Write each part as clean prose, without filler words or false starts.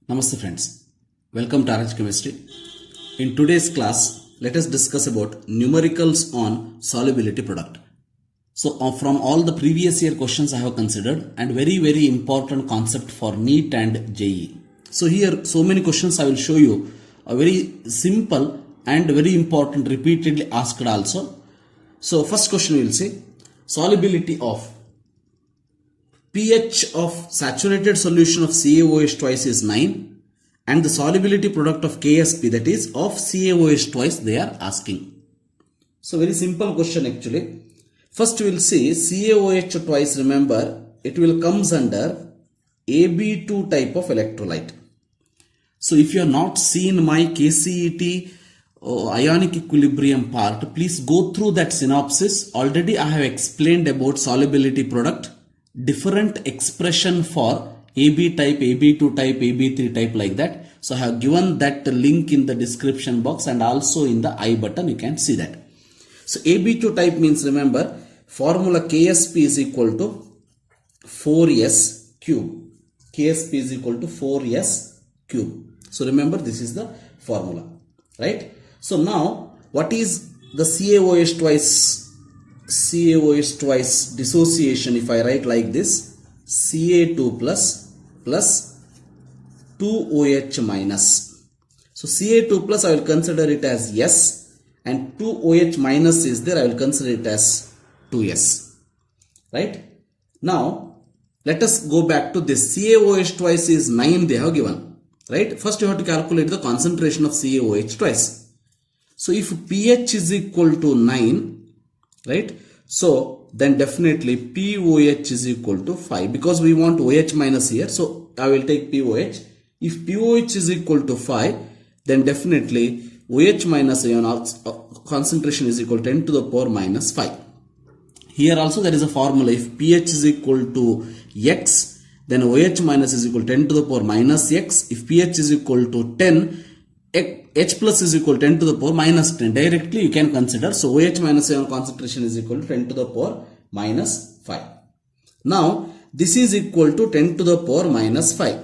Namaste friends, welcome to RH Chemistry. In today's class, let us discuss about numericals on solubility product. So from all the previous year questions I have considered and very important concept for NEET and JEE. So here so many questions I will show you, a very simple and very important repeatedly asked also. So first question we will say solubility of pH of saturated solution of CaOH twice is 9 and the solubility product of KSP, that is of CaOH twice, they are asking. So very simple question actually. First we will see CaOH twice, remember it will comes under AB2 type of electrolyte. So if you have not seen my KCET ionic equilibrium part, please go through that synopsis. Already I have explained about solubility product, different expression for AB type, AB2 type, AB3 type, like that. So I have given that link in the description box and also in the I button, you can see that. So AB2 type means, remember, formula KSP is equal to 4S cube. KSP is equal to 4S cube. So remember, this is the formula, right? So now what is the CaOH twice? CaOH twice dissociation, if I write like this, Ca2 plus 2OH minus. So Ca2 plus I will consider it as S and 2OH minus is there, I will consider it as 2S, right? Now let us go back to this. CaOH twice is 9 they have given, right? First you have to calculate the concentration of CaOH twice. So if pH is equal to 9, right, so then definitely POH is equal to 5 because we want OH minus here, so I will take POH. If POH is equal to 5, then definitely OH minus ion concentration is equal to 10 to the power minus 5. Here also there is a formula. If pH is equal to X, then OH minus is equal to 10 to the power minus X. If pH is equal to 10, H plus is equal to 10 to the power minus 10. Directly you can consider. So OH minus ion concentration is equal to 10 to the power minus 5. Now this is equal to 10 to the power minus 5,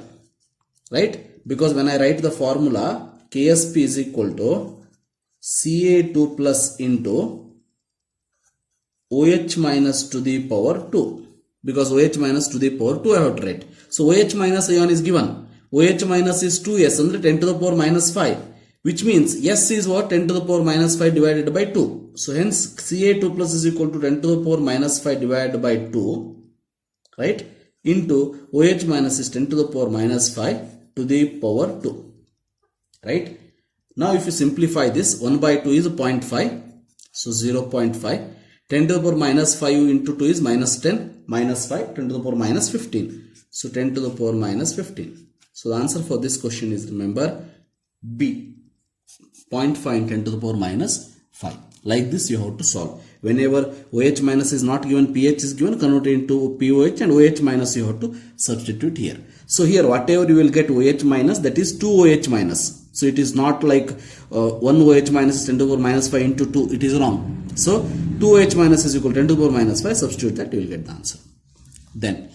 right? Because when I write the formula, KSP is equal to Ca2 plus into OH minus to the power 2. Because OH minus to the power 2 I have to write. So OH minus ion is given. OH minus is 2S under 10 to the power minus 5. Which means S is what? 10 to the power minus 5 divided by 2. So hence Ca2 plus is equal to 10 to the power minus 5 divided by 2, right? Into OH minus is 10 to the power minus 5 to the power 2, right? Now if you simplify this, 1 by 2 is 0.5. So 0.5. 10 to the power minus 5 into 2 is minus 10. Minus 5. 10 to the power minus 15. So 10 to the power minus 15. So the answer for this question is, remember, B. 0.5 and 10 to the power minus 5. Like this you have to solve. Whenever OH minus is not given, pH is given, convert it into POH, and OH minus you have to substitute here. So here whatever you will get OH minus, that is 2OH minus. So it is not like 1 OH minus is 10 to the power minus 5 into 2. It is wrong. So 2OH minus is equal to 10 to the power minus 5. Substitute that, you will get the answer. Then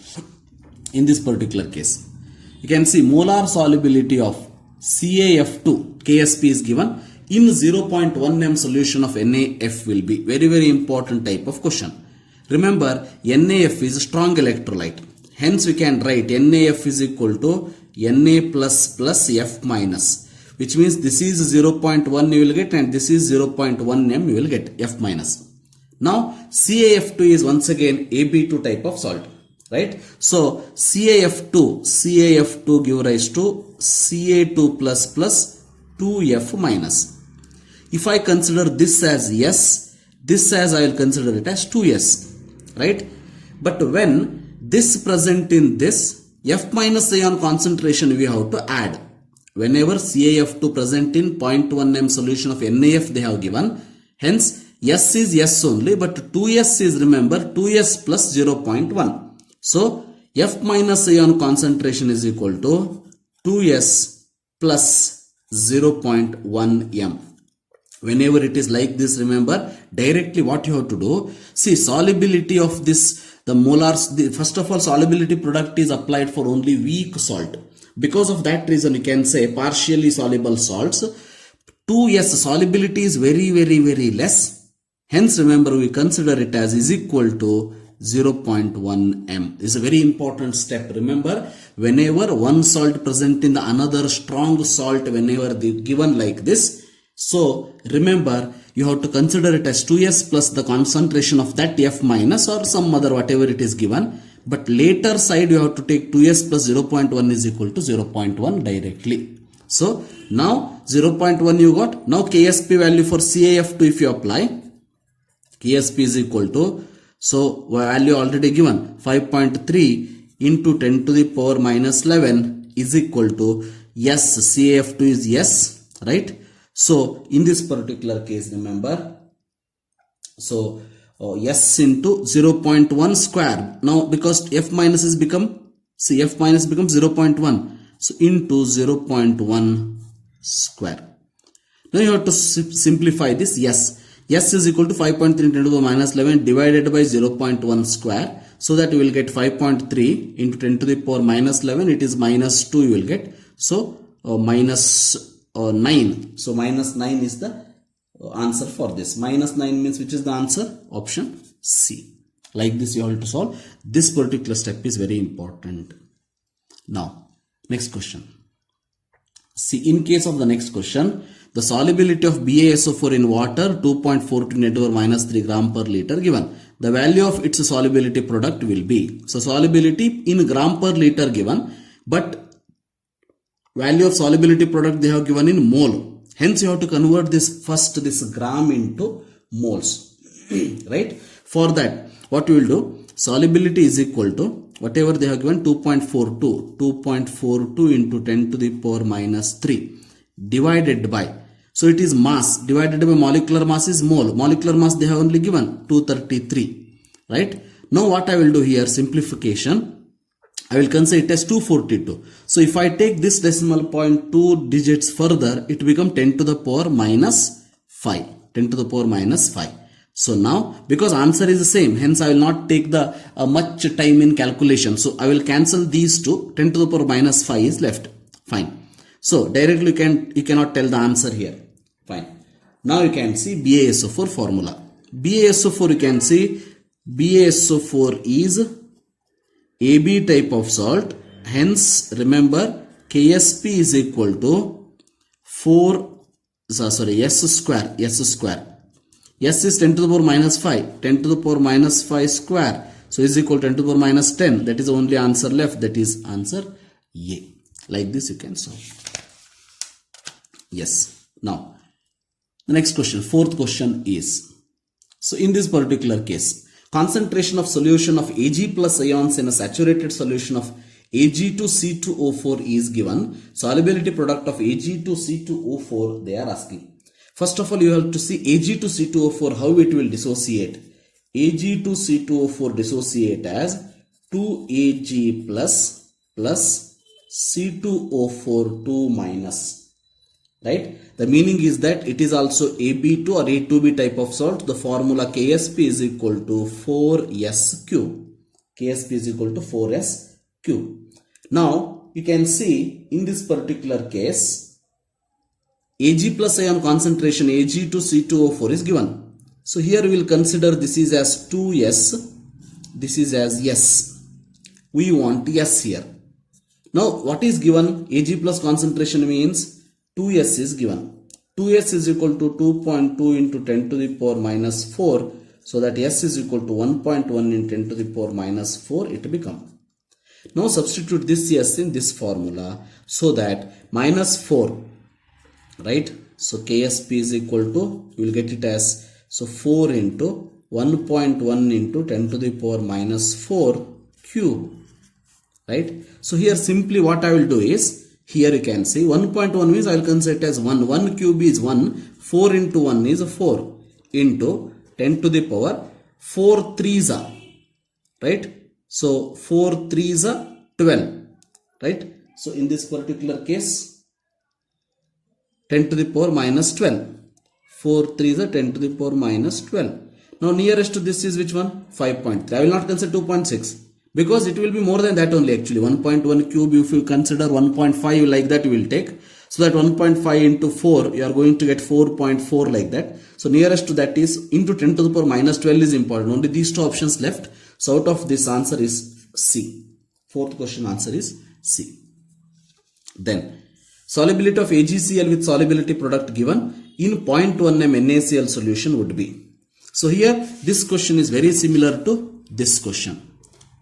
in this particular case, you can see molar solubility of CaF2 KSP is given in 0.1 m solution of NaF will be. Very important type of question. Remember, NaF is a strong electrolyte. Hence we can write NaF is equal to Na plus plus F minus, which means this is 0.1 you will get and this is 0.1 m you will get, F minus. Now CaF2 is once again AB2 type of salt, right? So CaF2 give rise to Ca2 plus plus 2F minus. If I consider this as S, this as I will consider it as 2S, right? But when this present in this, F minus ion concentration we have to add. Whenever CaF2 present in 0.1 m solution of NaF they have given, hence S is S only, but 2S is, remember, 2S plus 0.1. So F minus ion concentration is equal to 2S plus 0.1 m. Whenever it is like this, remember, directly what you have to do, see solubility of this, the molars, first of all solubility product is applied for only weak salt. Because of that reason, you can say partially soluble salts. 2s solubility is very less. Hence, remember, we consider it as is equal to 0.1 m. This is a very important step. Remember, whenever one salt present in the another strong salt, whenever they given like this, so remember, you have to consider it as 2s plus the concentration of that f minus or some other whatever it is given. But later side, you have to take 2s plus 0.1 is equal to 0.1 directly. So now 0.1 you got. Now KSP value for CaF2 if you apply, KSP is equal to, so value already given, 5.3 into 10 to the power minus 11 is equal to, yes, CaF2 is yes, right? So in this particular case, remember, so s into 0.1 square. Now because f minus is become, see, f minus becomes 0.1. So into 0.1 square. Now you have to simplify this. Yes, s is equal to 5.3 into 10 to the minus 11 divided by 0.1 square. So that you will get 5.3 into 10 to the power minus 11. It is minus 2 you will get. So minus 9. So minus 9 is the answer for this. Minus 9 means which is the answer? Option C. Like this you have to solve. This particular step is very important. Now, next question. See, in case of the next question, the solubility of BaSO4 in water 2.42 10 to the power minus 3 gram per liter given. The value of its solubility product will be. So solubility in gram per liter given, but value of solubility product they have given in mole. Hence you have to convert this first, this gram into moles. Right? For that, what we will do, solubility is equal to whatever they have given, 2.42 into 10 to the power minus 3 divided by, so it is mass divided by molecular mass is mole. Molecular mass they have only given 233, right? Now what I will do here, simplification, I will consider it as 242. So if I take this decimal point 2 digits further, it becomes 10 to the power minus 5. 10 to the power minus 5. So now, because answer is the same, hence I will not take the much time in calculation. So I will cancel these two. 10 to the power minus 5 is left. Fine. So directly you cannot tell the answer here. Fine. Now you can see BaSO4 formula. BaSO4 you can see, BaSO4 is AB type of salt. Hence remember, KSP is equal to S square. S is 10 to the power minus 5. 10 to the power minus 5 square. So is equal to 10 to the power minus 10. That is the only answer left. That is answer A. Like this you can solve. Yes. Now, the next question, fourth question is, so in this particular case, concentration of solution of Ag plus ions in a saturated solution of Ag2C2O4 is given. Solubility product of Ag2C2O4 they are asking. First of all, you have to see Ag2C2O4, how it will dissociate. Ag2C2O4 dissociate as 2Ag plus C2O4 2 minus. Right? The meaning is that it is also AB2 or A2B type of salt. The formula KSP is equal to 4SQ. KSP is equal to 4SQ. Now, you can see in this particular case, Ag plus ion concentration Ag2C2O4 is given. So here we will consider this is as 2S, this is as S. We want S here. Now what is given? Ag plus concentration means 2S is given. 2S is equal to 2.2 into 10 to the power minus 4. So that S is equal to 1.1 in 10 to the power minus 4 it becomes. Now substitute this S in this formula so that minus 4. Right, so KSP is equal to, you will get it as, so 4 into 1.1 into 10 to the power minus 4 cube. Right, so here simply what I will do is, here you can see 1.1 means I will consider it as 1 cube is 1, 4 into 1 is 4 into 10 to the power 4 3s are, right? So 4 3s are 12, right? So in this particular case, 10 to the power minus 12. 4 3s are 10 to the power minus 12. Now nearest to this is which one? 5.3. I will not consider 2.6 because it will be more than that only actually. 1.1 cube, if you consider 1.5 like that you will take. So that 1.5 into 4, you are going to get 4.4 like that. So nearest to that is into 10 to the power minus 12 is important. Only these two options left. So out of this answer is C. Fourth question answer is C. Then solubility of AgCl with solubility product given in 0.1 m NaCl solution would be. So here this question is very similar to this question.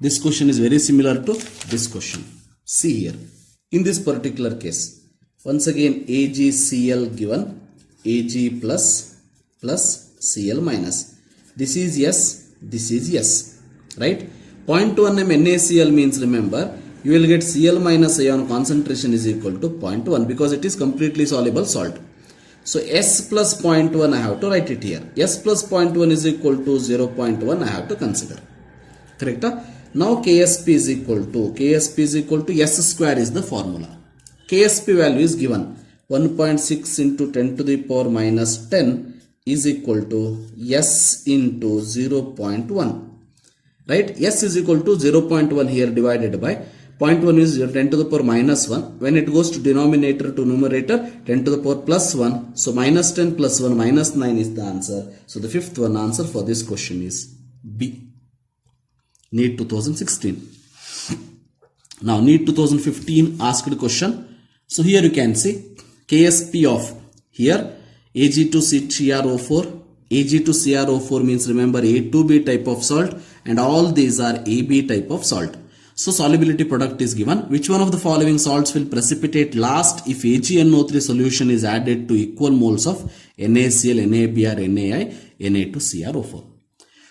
This question is very similar to this question. See here. In this particular case, once again AgCl given, Ag plus Cl minus. This is yes, this is yes. Right? 0.1 m NaCl means, remember, you will get Cl minus ion concentration is equal to 0.1 because it is completely soluble salt. So S plus 0.1 I have to write it here. S plus 0.1 is equal to 0.1 I have to consider. Correct? Now KSP is equal to S square is the formula. KSP value is given 1.6 into 10 to the power minus 10 is equal to S into 0.1. Right? S is equal to 0.1 here divided by 0.1 is 10 to the power minus 1. When it goes to denominator to numerator, 10 to the power plus 1. So minus 10 plus 1 minus 9 is the answer. So the fifth one answer for this question is B. NEET 2016. Now NEET 2015 asked question. So here you can see KSP of here Ag2CrO4. Ag2CrO4 means, remember, A2B type of salt, and all these are AB type of salt. So solubility product is given. Which one of the following salts will precipitate last if AgNO3 solution is added to equal moles of NaCl, NaBr, NaI, Na2CrO4?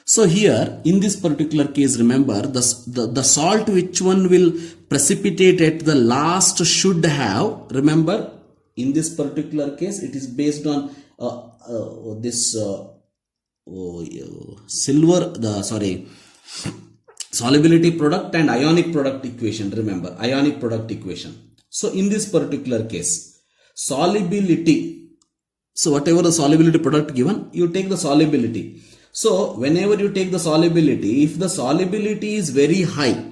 So here in this particular case, remember, the salt which one will precipitate at the last should have, remember, in this particular case it is based on solubility product and ionic product equation. Remember, ionic product equation. So in this particular case, solubility, so whatever the solubility product given, you take the solubility. So whenever you take the solubility, if the solubility is very high,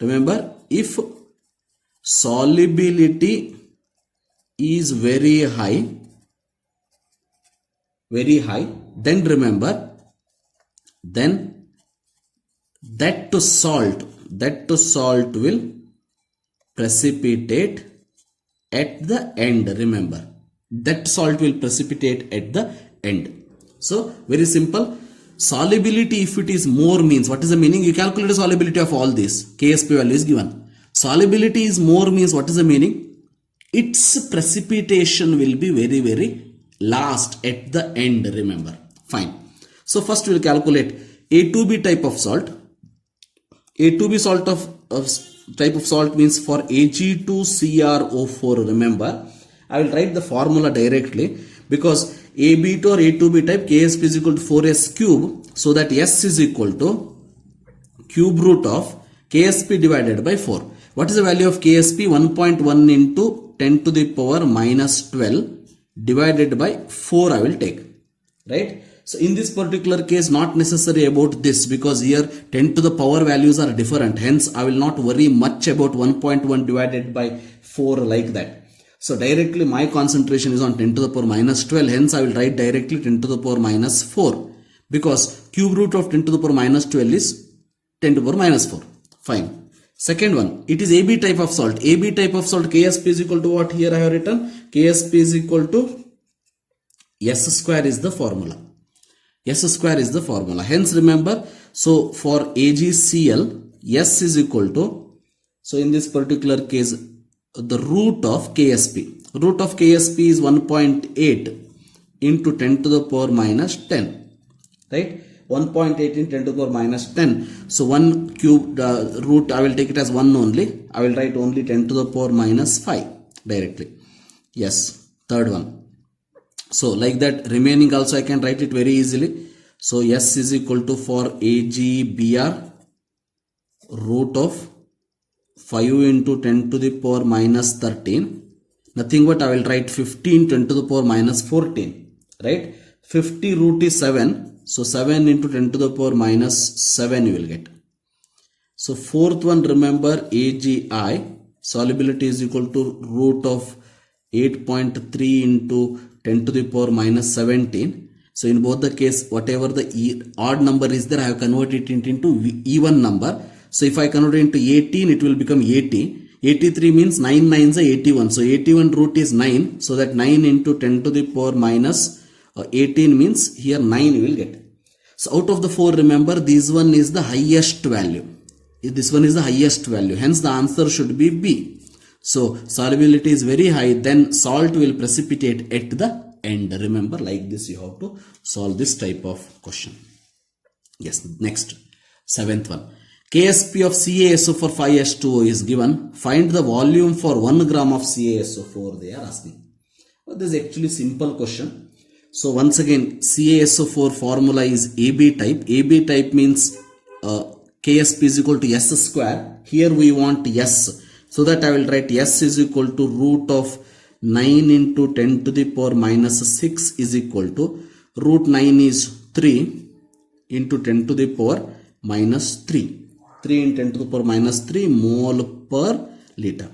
remember, if solubility is very high, then remember, then that salt will precipitate at the end. Remember, that salt will precipitate at the end. So very simple. Solubility, if it is more, means what is the meaning? You calculate the solubility of all this. KSP value is given. Solubility is more means what is the meaning? Its precipitation will be very, very last at the end. Remember. Fine. So first we will calculate A2B type of salt. A2B salt of type of salt means for Ag2CrO4. Remember, I will write the formula directly because AB2 or A2B type, KSP is equal to 4S cube. So that S is equal to cube root of KSP divided by 4. What is the value of KSP? 1.1 into 10 to the power minus 12 divided by 4 I will take. Right? So in this particular case, not necessary about this because here 10 to the power values are different. Hence, I will not worry much about 1.1 divided by 4 like that. So directly my concentration is on 10 to the power minus 12. Hence, I will write directly 10 to the power minus 4 because cube root of 10 to the power minus 12 is 10 to the power minus 4. Fine. Second one, it is AB type of salt. AB type of salt, KSP is equal to what? Here I have written KSP is equal to S square is the formula. S square is the formula. Hence remember, so for AgCl, S is equal to, so in this particular case, the root of KSP. Root of KSP is 1.8 into 10 to the power minus 10. Right? 1.8 into 10 to the power minus 10. So 1 cube root, I will take it as 1 only. I will write only 10 to the power minus 5 directly. Yes. Third one. So like that, remaining also I can write it very easily. So S is equal to for AgBr root of 5 into 10 to the power minus 13. Nothing but I will write 15 10 to the power minus 14. Right? 50 root is 7. So 7 into 10 to the power minus 7 you will get. So fourth one, remember AgI solubility is equal to root of 8.3 into 10 to the power minus 17. So in both the case, whatever the odd number is there, I have converted it into even number. So if I convert it into 18, it will become 80. 83 means 9 9s are 81. So 81 root is 9. So that 9 into 10 to the power minus 18 means here 9 you will get. So out of the 4, remember this one is the highest value. This one is the highest value. Hence the answer should be B. So solubility is very high. Then salt will precipitate at the end. Remember, like this you have to solve this type of question. Yes, next. 7th one. KSP of CaSO for 5H2O is given. Find the volume for 1 gram of CaSO4 they are asking. Well, this is actually simple question. So once again, CaSO4 formula is AB type. AB type means KSP is equal to S square. Here we want S. So that I will write S is equal to root of 9 into 10 to the power minus 6 is equal to root 9 is 3 into 10 to the power minus 3. 3 into 10 to the power minus 3 mole per liter.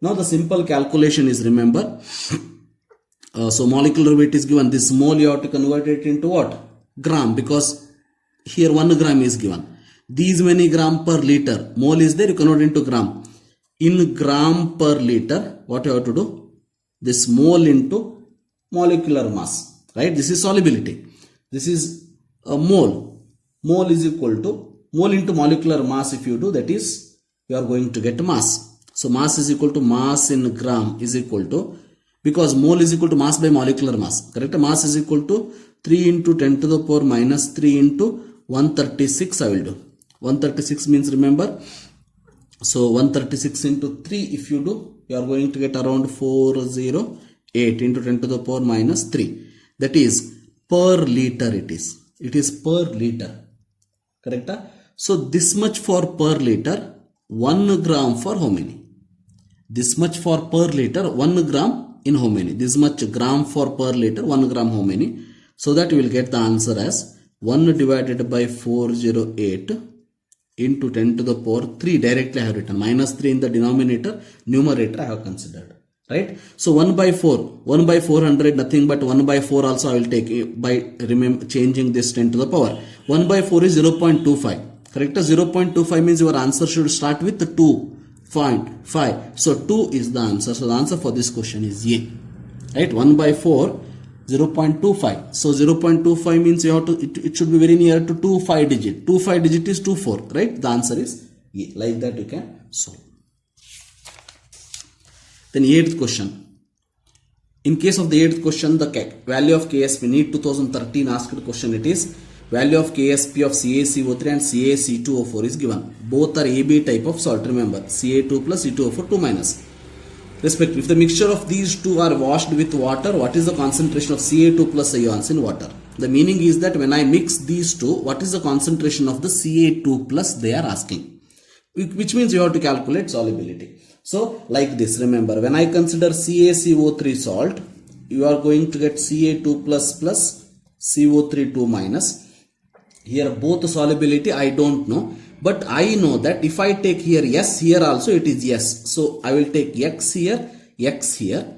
Now the simple calculation is, remember, so molecular weight is given. This mole you have to convert it into what? Gram, because here 1 gram is given. These many gram per liter. Mole is there, you convert into gram. In gram per liter, what you have to do? This mole into molecular mass. Right? This is solubility. This is a mole. Mole is equal to mole into molecular mass. If you do, that is, you are going to get mass. So mass is equal to mass in gram is equal to, because mole is equal to mass by molecular mass. Correct? Mass is equal to 3 into 10 to the power minus 3 into 136 I will do. 136 means, remember, so 136 into 3 if you do, you are going to get around 408 into 10 to the power minus 3. That is per liter it is. It is per liter. Correct? So this much for per liter, 1 gram for how many? This much for per liter, 1 gram in how many? This much gram for per liter, 1 gram how many? So that you will get the answer as 1 divided by 408 into 10 to the power 3. Directly I have written. Minus 3 in the denominator, numerator I have considered. Right? So 1 by 4. 1 by 400 nothing but 1 by 4 also I will take by changing this 10 to the power. 1 by 4 is 0.25. Correct? 0.25 means your answer should start with 2.5. So 2 is the answer. So the answer for this question is A. Right? 1 by 4, 0.25. So 0.25 means you have to, it should be very near to 2 5 digit. 2 5 digit is 2 4. Right? The answer is A. Like that you can solve. Then 8th question. In case of the 8th question, the value of KSP, NEET 2013 asked question, it is value of KSP of CaCO3 and CaC2O4 is given. Both are AB type of salt. Remember, Ca2 plus C2O4 2 minus. Respectively, if the mixture of these two are washed with water, what is the concentration of Ca2 plus ions in water? The meaning is that when I mix these two, what is the concentration of the Ca2 plus they are asking? Which means you have to calculate solubility. So like this, remember, when I consider CaCO3 salt, you are going to get Ca2 plus plus CO3 2 minus. Here both solubility I don't know, but I know that if I take here S, here also it is yes. So I will take X here, X here.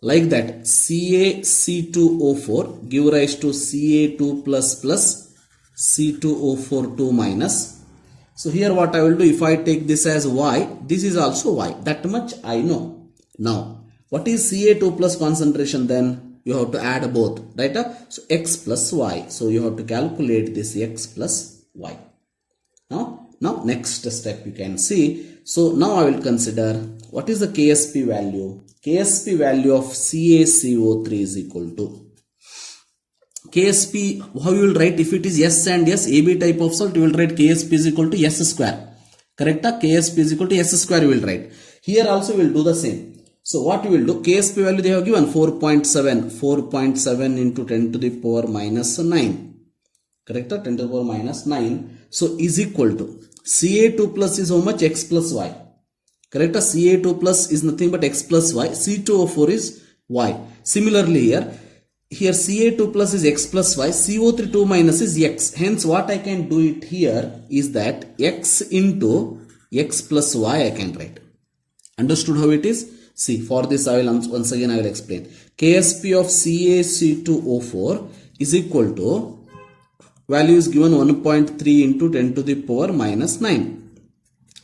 Like that, CaC2O4 give rise to Ca2 plus plus C2O4 2 minus. So here what I will do, if I take this as Y, this is also Y. That much I know. Now, what is Ca2 plus concentration then? You have to add both, right? So X plus Y. So you have to calculate this X plus Y. Now next step you can see. So now I will consider what is the KSP value. KSP value of CaCO3 is equal to KSP, how you will write? If it is S and S, AB type of salt, you will write KSP is equal to S square. Correct? KSP is equal to S square you will write. Here also we will do the same. So what you will do? KSP value they have given 4.7 into 10 to the power minus 9. Correct? 10 to the power minus 9. So is equal to Ca2 plus is how much? X plus Y. Correct? Ca2 plus is nothing but X plus Y. C2O4 is Y. Similarly here, here Ca2 plus is x plus y, CO3 2 minus is x. Hence what I can do it here is that x into x plus y I can write. Understood how it is? See, for this I will once again I will explain. KSP of CaC2O4 is equal to, value is given 1.3 into 10 to the power minus 9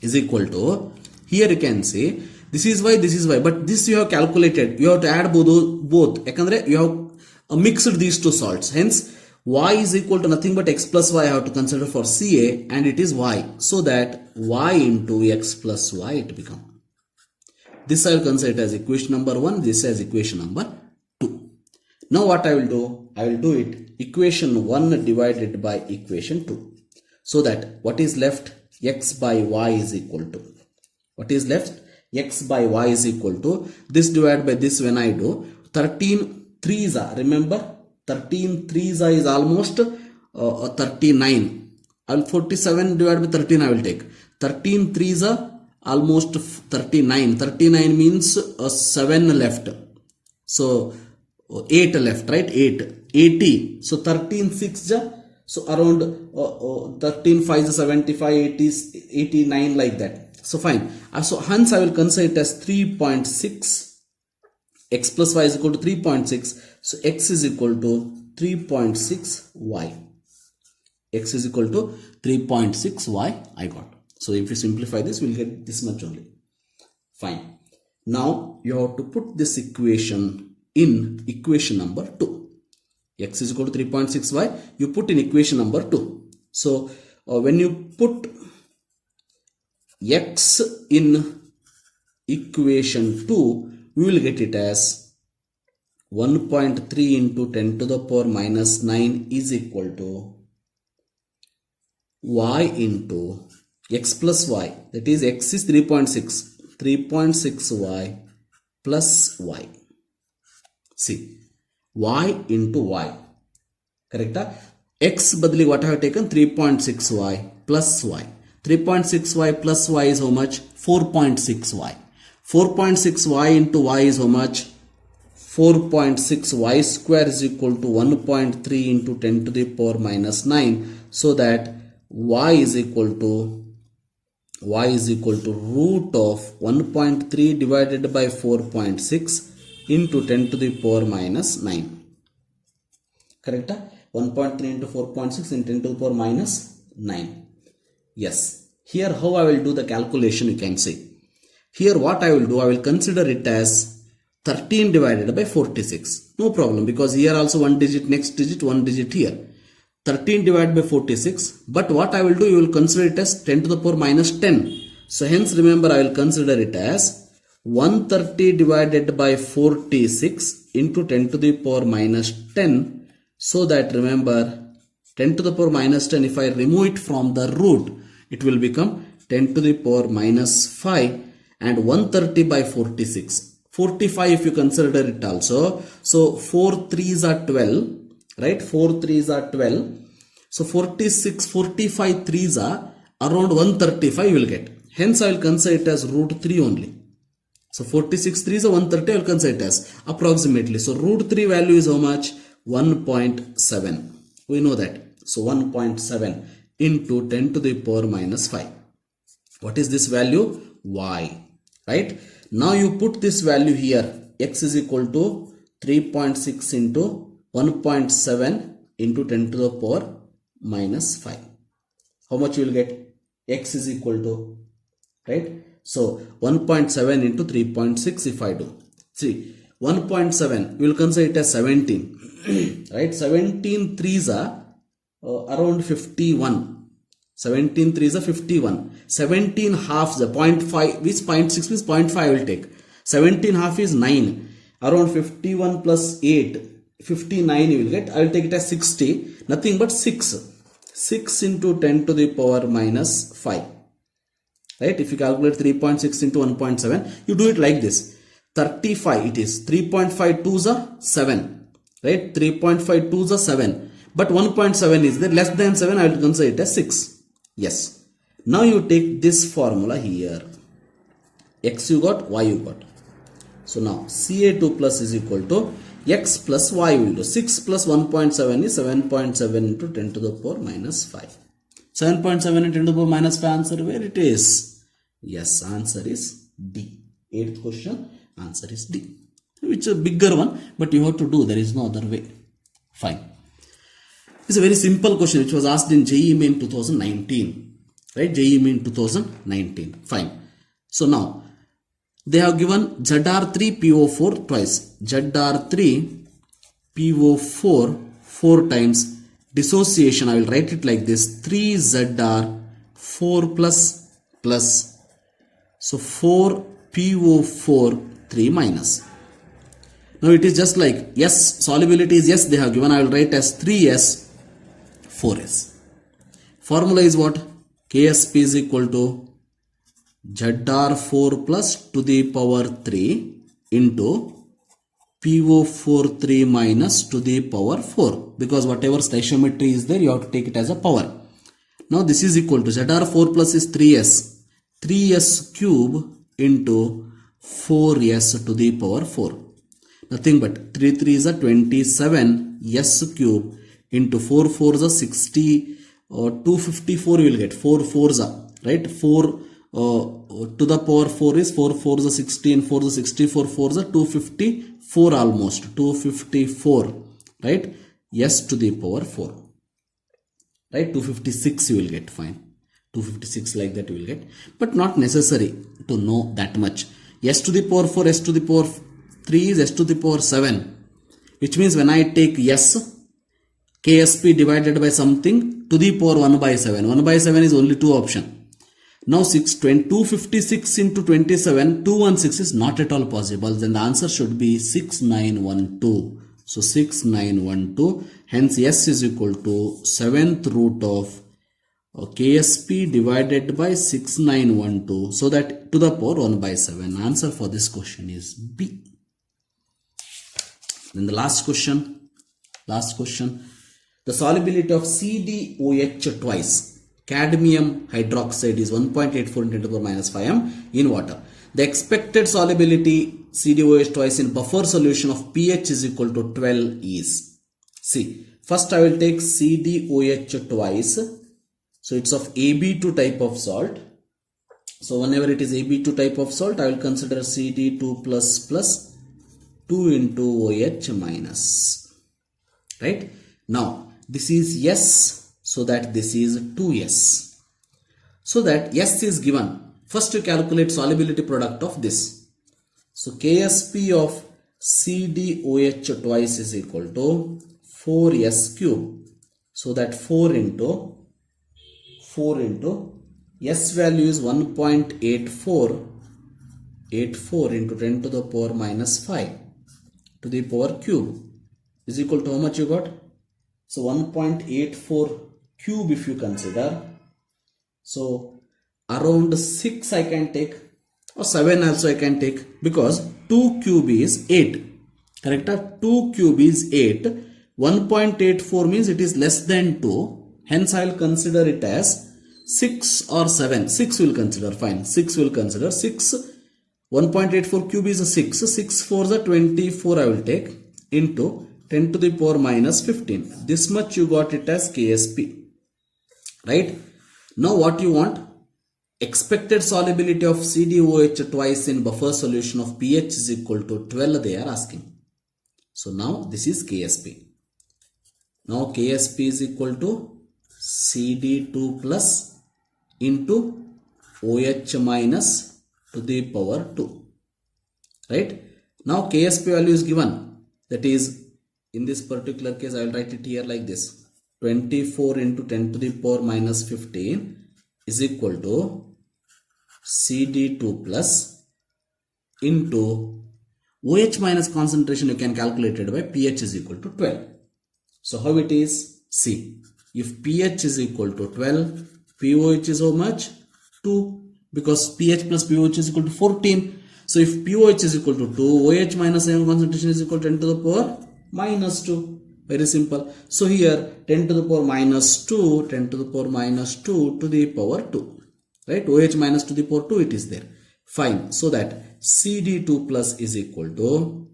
is equal to, here you can say this is y, but this you have calculated, you have to add both. Yakandre you have mixed these two salts. Hence y is equal to nothing but x plus y I have to consider for Ca, and it is y. So that y into x plus y it becomes. This I will consider it as equation number 1, this as equation number 2. Now what I will do? I will do it equation 1 divided by equation 2. So that what is left? X by y is equal to. What is left? X by y is equal to. This divided by this when I do. 13 3s are, remember 13 3s is almost 39. I will 47 divided by 13 I will take. 13 3s are almost 39. 39 means 7 left. So 8 left, right? 80. So 13 6 so around 13 5 is 75, 80 is 89, like that. So fine. So hence I will consider it as 3.6. X plus y is equal to 3.6. So x is equal to 3.6y. X is equal to 3.6y I got. So if you simplify this, we'll get this much only. Fine. Now you have to put this equation in equation number 2. X is equal to 3.6y. You put in equation number 2. So when you put x in equation 2, we will get it as 1.3 into 10 to the power minus 9 is equal to y into x plus y, that is x is 3.6y plus y. See, y into y, correct? X badli what I have taken? 3.6y plus y. 3.6y plus y is how much? 4.6y. 4.6y into y is how much? 4.6y square is equal to 1.3 into 10 to the power minus 9. So that y is equal to root of 1.3 divided by 4.6 into 10 to the power minus 9. Correct? 1.3 into 4.6 into 10 to the power minus 9. Yes. Here how I will do the calculation, you can see. Here what I will do, I will consider it as 13 divided by 46. No problem, because here also one digit, next digit, one digit here. 13 divided by 46. But what I will do, you will consider it as 10 to the power minus 10. So hence remember, I will consider it as 130 divided by 46 into 10 to the power minus 10. So that remember, 10 to the power minus 10, if I remove it from the root, it will become 10 to the power minus 5, and 130 by 46. 45 if you consider it also. So 4 3s are 12, right? 4 3s are 12. So 46, 45 3s are around 135 you will get. Hence I will consider it as root 3 only. So 46 3s are 130, I will consider it as approximately. So root 3 value is how much? 1.7. We know that. So 1.7 into 10 to the power minus 5. What is this value? Y. Right? Now you put this value here. X is equal to 3.6 into 1.7 into 10 to the power minus 5. How much you will get? X is equal to, right? So 1.7 into 3.6 if I do. See, 1.7, we will consider it as 17. Right? 17 3s are around 51. 17 3s are 51. 17 halves, the 0.5, which 0.6 means 0.5 I will take. 17 half is 9. Around 51 plus 8, 59 you will get. I will take it as 60. Nothing but 6. 6 into 10 to the power minus 5. Right? If you calculate 3.6 into 1.7, you do it like this. 35 it is. 3.5 2s are 7. Right? 3.5 2s are 7. But 1.7 is there. Less than 7, I will consider it as 6. Yes. Now you take this formula here. X you got, Y you got. So now Ca2 plus is equal to x plus y will do. 6 plus 1.7 is 7.7 into 10 to the power minus 5. 7.7 into 10 to the power minus 5 answer where it is? Yes, answer is D. 8th question, answer is D. Which is a bigger one, but you have to do. There is no other way. Fine. It's a very simple question which was asked in JEE Main 2019. Right? JEE Main 2019. Fine. So now, they have given ZR3 PO4 twice. ZR3 PO4 4 times. Dissociation, I will write it like this. 3ZR 4 plus. So 4 PO4 3 minus. Now it is just like, yes, solubility is yes, they have given. I will write as 3S, 4S. Formula is what? KSP is equal to ZR4 plus to the power 3 into PO4 3 minus to the power 4. Because whatever stoichiometry is there, you have to take it as a power. Now this is equal to ZR4 plus is 3S. 3S cube into 4S to the power 4. Nothing but 3 3 is a 27 s cube into 4 4 is a 60 or 254 you will get 4 4 is a right 4 to the power 4 is 4 4 is a 60 and 4 is a 64 4 is a 254 almost 254 right s to the power 4 right 256 you will get fine 256 like that you will get but not necessary to know that much s to the power 4 s to the power 3 is s to the power 7 which means when I take s KSP divided by something to the power 1 by 7 1 by 7 is only two option. Now 256 into 27 216 is not at all possible, then the answer should be 6912. So 6912, hence s is equal to 7th root of KSP divided by 6912, so that to the power 1 by 7. Answer for this question is B. Then the last question, the solubility of CdOH twice, cadmium hydroxide is 1.84 into 10 to the power minus 5 m in water. The expected solubility CdOH twice in buffer solution of pH is equal to 12 is. See, first I will take CdOH twice. So it's of AB2 type of salt. So whenever it is AB2 type of salt, I will consider Cd2 plus 2 into OH minus. Right? Now, this is S, so that this is 2S. So that S is given. First you calculate solubility product of this. So KSP of CdOH twice is equal to 4S cube. So that 4 into S value is 1.84 into 10 to the power minus 5 to the power cube is equal to how much you got? So 1.84 cube if you consider. So around 6 I can take or 7 also I can take because 2 cube is 8. Correct? 2 cube is 8. 1.84 means it is less than 2. Hence I will consider it as 6 or 7. 6 will consider. Fine. 6 will consider. 6. 1.84 cube is a 6. 6 4 is a 24 I will take into 10 to the power minus 15. This much you got it as KSP. Right? Now what you want? Expected solubility of CdOH twice in buffer solution of pH is equal to 12 they are asking. So now this is KSP. Now KSP is equal to Cd2 plus into OH minus to the power 2. Right? Now KSP value is given. That is, in this particular case, I will write it here like this. 24 into 10 to the power minus 15 is equal to Cd2 plus into OH minus concentration you can calculate it by pH is equal to 12. So how it is? See, if pH is equal to 12, pOH is how much? 2, because pH plus pOH is equal to 14. So if pOH is equal to 2, OH minus ion concentration is equal to 10 to the power minus 2. Very simple. So here 10 to the power minus 2, 10 to the power minus 2 to the power 2. Right? OH minus to the power 2 it is there. Fine. So that Cd2 plus is equal to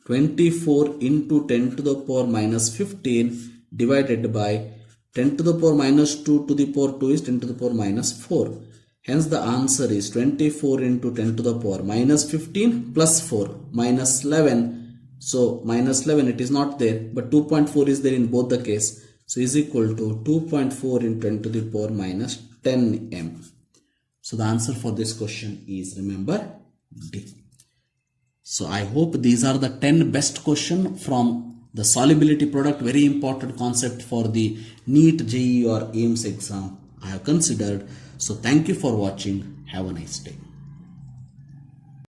24 into 10 to the power minus 15 divided by 10 to the power minus 2 to the power 2 is 10 to the power minus 4. Hence the answer is 24 into 10 to the power minus 15 plus 4 minus 11. So minus 11 it is not there, but 2.4 is there in both the case. So is equal to 2.4 into 10 to the power minus 10 m. So the answer for this question is, remember, D. So I hope these are the 10 best question from the solubility product, very important concept for the NEET, JEE or AIIMS exam I have considered. So thank you for watching. Have a nice day.